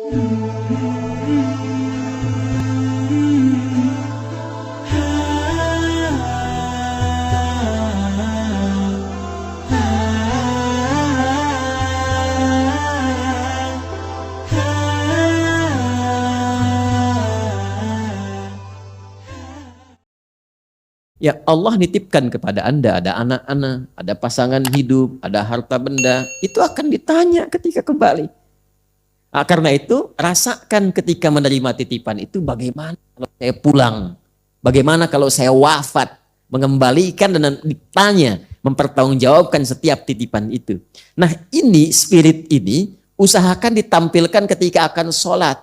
Ya, Allah nitipkan kepada Anda ada anak-anak, ada pasangan hidup, ada harta benda, itu akan ditanya ketika kembali. Nah, karena itu, rasakan ketika menerima titipan itu bagaimana kalau saya pulang, bagaimana kalau saya wafat, mengembalikan dan ditanya, mempertanggungjawabkan setiap titipan itu. Nah, ini spirit ini usahakan ditampilkan ketika akan sholat.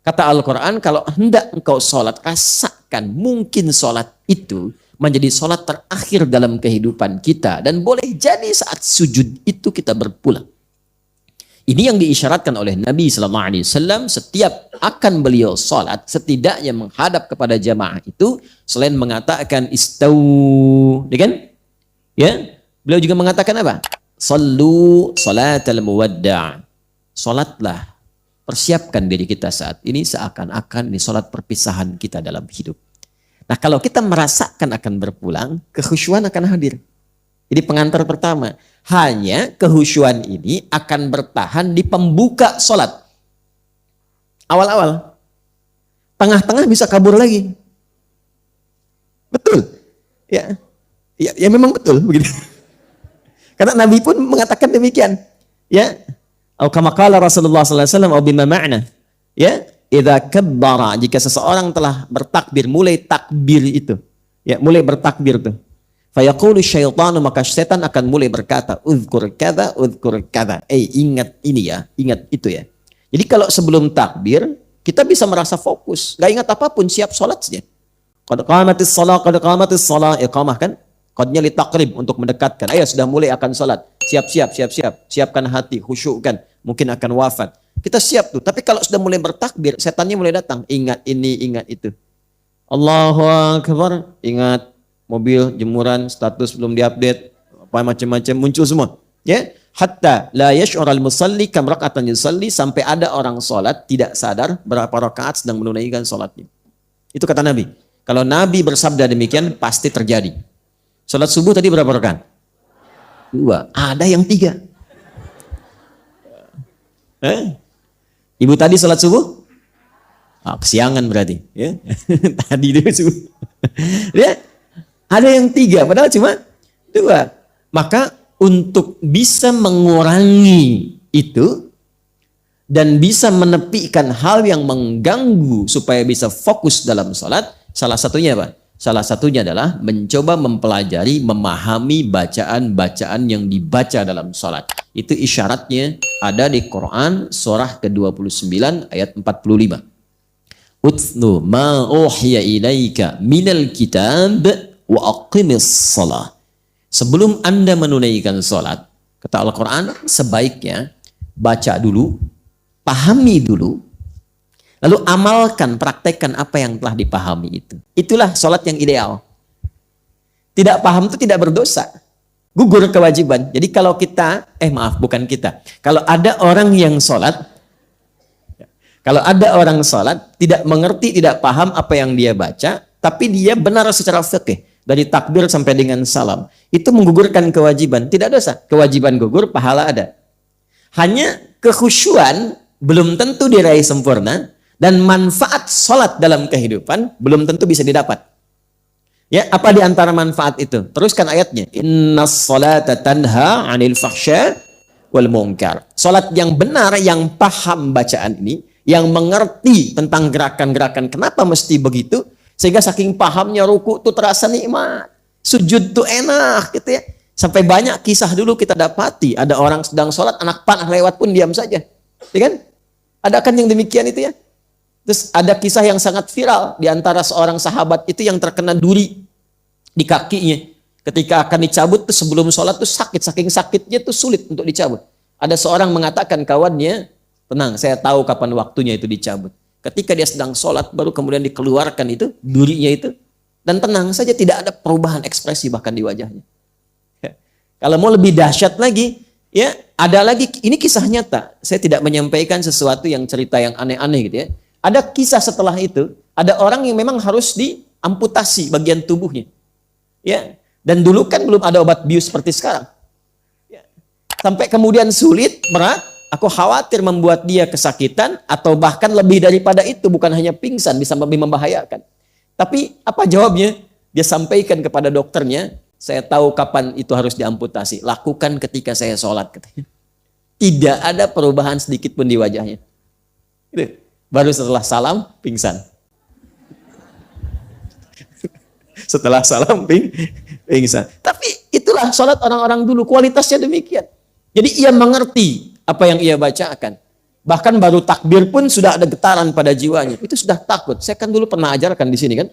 Kata Al-Quran, kalau hendak engkau sholat, rasakan mungkin sholat itu menjadi sholat terakhir dalam kehidupan kita. Dan boleh jadi saat sujud itu kita berpulang. Ini yang diisyaratkan oleh Nabi SAW setiap akan beliau sholat, setidaknya menghadap kepada jamaah itu, selain mengatakan istau, kan? Ya, beliau juga mengatakan apa? Sallu salatal muwadda'. Sholatlah, persiapkan diri kita saat ini seakan-akan ini sholat perpisahan kita dalam hidup. Nah, kalau kita merasakan akan berpulang, kekhusyuan akan hadir. Jadi pengantar pertama, hanya kekhusyuan ini akan bertahan di pembuka sholat. Awal-awal. Tengah-tengah bisa kabur lagi. Betul. Ya memang betul begitu. Karena Nabi pun mengatakan demikian. Ya. Atau kama qala Rasulullah sallallahu alaihi wasallam atau bima ma'na. Ya. Idza kabbara, jika seseorang telah bertakbir, mulai takbir itu, ya mulai bertakbir tuh, fayaqulu syaitanu, maka setan akan mulai berkata, uzkur kada, ingat ini ya, ingat itu ya. Jadi kalau sebelum takbir kita bisa merasa fokus, gak ingat apapun, siap sholat saja. Qad qamatis shalah, iqamah kan, qadnya li taqrib, untuk mendekatkan. Ayo sudah mulai akan sholat, siap, siapkan hati, khusyukkan, mungkin akan wafat. Kita siap tuh, tapi kalau sudah mulai bertakbir, setannya mulai datang. Ingat ini, ingat itu. Allahu Akbar, ingat mobil, jemuran, status belum diupdate, apa macam-macam muncul semua. Ya, hatta la yash'ural musalli kam raka'atan yusalli, sampai ada orang sholat tidak sadar berapa rakaat sedang menunaikan sholatnya. Itu kata Nabi. Kalau Nabi bersabda demikian, pasti terjadi. Sholat subuh tadi berapa rakaat? 2. Ada yang 3. Ibu tadi sholat subuh? Kesiangan berarti. Ya. Tadi dia subuh. Ya. Ada yang 3, padahal cuma 2. Maka untuk bisa mengurangi itu dan bisa menepikan hal yang mengganggu supaya bisa fokus dalam sholat, salah satunya apa? Salah satunya adalah mencoba mempelajari, memahami bacaan-bacaan yang dibaca dalam sholat. Itu isyaratnya ada di Quran surah ke-29 ayat 45. Utlu ma uhiya ilaika minal kitab wa aqimis salah. Sebelum Anda menunaikan sholat, kata Al-Quran, sebaiknya baca dulu, pahami dulu, lalu amalkan, praktekkan apa yang telah dipahami itu. Itulah sholat yang ideal. Tidak paham itu tidak berdosa. Gugur kewajiban. Jadi kalau kita, bukan kita. Kalau ada orang yang sholat, tidak mengerti, tidak paham apa yang dia baca, tapi dia benar secara fikih, dari takbir sampai dengan salam, itu menggugurkan kewajiban. Tidak dosa. Kewajiban gugur, pahala ada. Hanya kekhusyuan belum tentu diraih sempurna, dan manfaat sholat dalam kehidupan belum tentu bisa didapat. Ya, apa di antara manfaat itu? Teruskan ayatnya. Innas sholata tanha 'anil fahsya wal munkar. Sholat yang benar, yang paham bacaan ini, yang mengerti tentang gerakan-gerakan kenapa mesti begitu, sehingga saking pahamnya ruku tuh terasa nikmat, sujud tuh enak gitu ya. Sampai banyak kisah dulu kita dapati, ada orang sedang sholat, anak panah lewat pun diam saja, ya kan? Ada kan yang demikian itu ya. Terus ada kisah yang sangat viral di antara seorang sahabat itu yang terkena duri di kakinya. Ketika akan dicabut tuh sebelum sholat tuh sakit, saking sakitnya tuh sulit untuk dicabut. Ada seorang mengatakan kawannya, tenang, saya tahu kapan waktunya itu dicabut. Ketika dia sedang sholat baru kemudian dikeluarkan itu durinya itu, dan tenang saja, tidak ada perubahan ekspresi bahkan di wajahnya. Ya. Kalau mau lebih dahsyat lagi, ya Ada lagi, ini kisah nyata. Saya tidak menyampaikan sesuatu yang cerita yang aneh-aneh gitu ya. Ada kisah setelah itu, ada orang yang memang harus diamputasi bagian tubuhnya. Ya. Dan dulu kan belum ada obat bius seperti sekarang. Ya. Sampai kemudian sulit, berat, aku khawatir membuat dia kesakitan atau bahkan lebih daripada itu, bukan hanya pingsan, bisa lebih membahayakan. Tapi apa jawabnya? Dia sampaikan kepada dokternya, saya tahu kapan itu harus diamputasi. Lakukan ketika saya sholat, katanya. Tidak ada perubahan sedikit pun di wajahnya. Gitu. Baru setelah salam, pingsan. Setelah salam, pingsan. Tapi itulah sholat orang-orang dulu, kualitasnya demikian. Jadi ia mengerti apa yang ia bacakan. Bahkan baru takbir pun sudah ada getaran pada jiwanya. Itu sudah takut. Saya kan dulu pernah ajarkan di sini kan.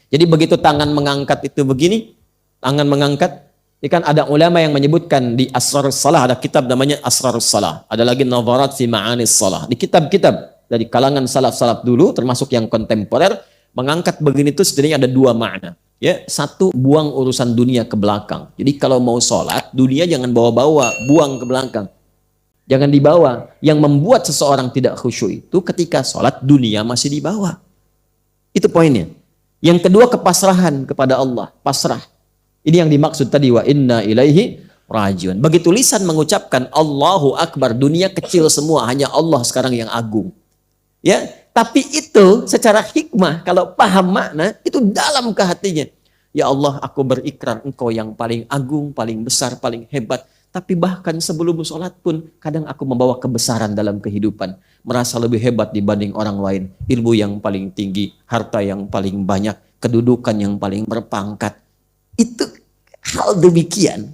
Jadi begitu tangan mengangkat itu begini, tangan mengangkat, ini kan ada ulama yang menyebutkan di Asrarus Salah, ada kitab namanya Asrarus Salah. Ada lagi Nadharat fi Ma'anis Salah. Di kitab-kitab dari kalangan salaf-salaf dulu, termasuk yang kontemporer, mengangkat begini itu sebenarnya ada dua makna. Ya, satu, buang urusan dunia ke belakang. Jadi kalau mau sholat, dunia jangan bawa-bawa, buang ke belakang. Jangan dibawa. Yang membuat seseorang tidak khusyuk itu ketika sholat, dunia masih dibawa. Itu poinnya. Yang kedua, kepasrahan kepada Allah. Pasrah. Ini yang dimaksud tadi, wa inna ilaihi rajiun. Begitu lisan mengucapkan Allahu Akbar, dunia kecil semua, hanya Allah sekarang yang agung. Ya, tapi itu secara hikmah, kalau paham makna, itu dalam ke hatinya. Ya Allah, aku berikrar Engkau yang paling agung, paling besar, paling hebat. Tapi bahkan sebelum sholat pun, kadang aku membawa kebesaran dalam kehidupan. Merasa lebih hebat dibanding orang lain. Ilmu yang paling tinggi, harta yang paling banyak, kedudukan yang paling berpangkat. Itu hal demikian.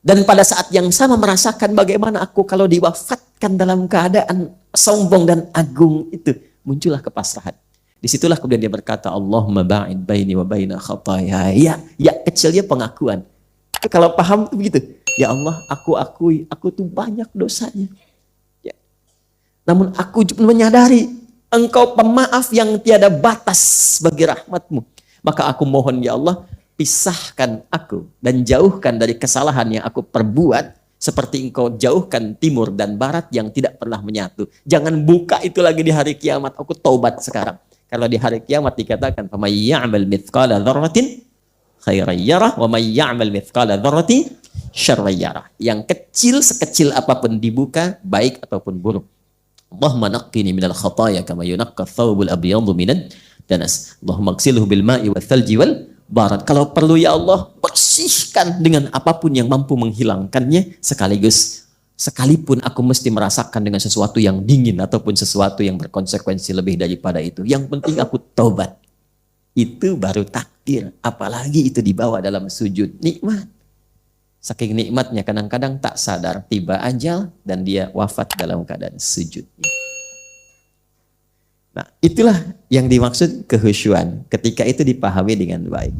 Dan pada saat yang sama merasakan bagaimana aku kalau diwafatkan dalam keadaan sombong dan agung itu. Muncullah kepasrahan. Disitulah kemudian dia berkata, Allahumma ba'id baini wa baina khataya. Ya kecilnya pengakuan. Itu kalau paham itu begitu. Ya Allah, aku akui, aku tuh banyak dosanya. Ya. Namun aku menyadari, Engkau pemaaf yang tiada batas bagi rahmatmu. Maka aku mohon ya Allah, pisahkan aku dan jauhkan dari kesalahan yang aku perbuat seperti Engkau jauhkan timur dan barat yang tidak pernah menyatu. Jangan buka itu lagi di hari kiamat. Aku taubat sekarang. Kalau di hari kiamat dikatakan, "Faman ya'mal mithqala dzarratin khairan yarah wa man ya'mal mithqala dzarratin syarran yarah." Yang kecil sekecil apapun dibuka, baik ataupun buruk. Allahumma naqqini minal khataaya kama yunaqqa thawbul abyadu minan danas. Allahumma ighsilhu bil ma'i wal thalji wal barat. Kalau perlu ya Allah, bersihkan dengan apapun yang mampu menghilangkannya, sekaligus sekalipun aku mesti merasakan dengan sesuatu yang dingin ataupun sesuatu yang berkonsekuensi lebih daripada itu. Yang penting aku taubat. Itu baru takdir. Apalagi itu dibawa dalam sujud. Nikmat. Saking nikmatnya kadang-kadang tak sadar tiba ajal dan dia wafat dalam keadaan sujud. Nah, itulah yang dimaksud kehusyuan ketika itu dipahami dengan baik.